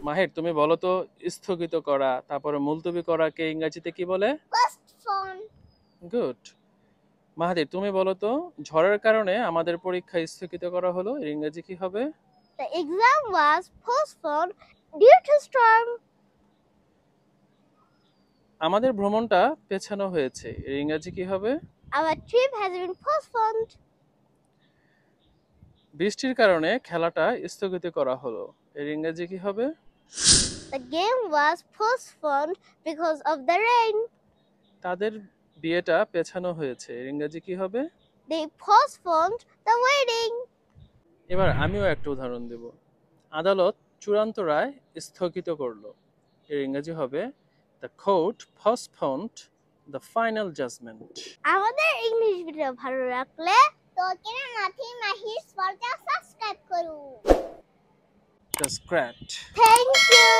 মাহির তুমি বলো তো স্থগিত করা তারপরে মুলতবি করাকে ইংরেজিতে কি বলে? postpone. গুড। মাহাদির তুমি বলো তো ঝড়ের কারণে আমাদের পরীক্ষা স্থগিত করা হলো, এর ইংরেজি কি হবে? The exam was postponed due to storm. আমাদের ভ্রমণটা পেছানো হয়েছে, এর ইংরেজি কি হবে? Our trip has been postponed. বৃষ্টির কারণে খেলাটা স্থগিত করা হলো, এর ইংরেজি কি হবে? The game was postponed because of the rain. তাদের বিয়েটা পেছানো হয়েছে, এর ইংরেজি কি হবে? They postponed the wedding. এবার আমিও একটা উদাহরণ দেব। আদালত চূড়ান্ত রায় স্থগিত করলো, এর ইংরেজি হবে the court postponed the final judgment. আমাদের ইংলিশ ভিডিও ভালো লাগলে তোকেরা মাথি মাহির স্পর্শা সাবস্ক্রাইব করুন। That's great. Thank you.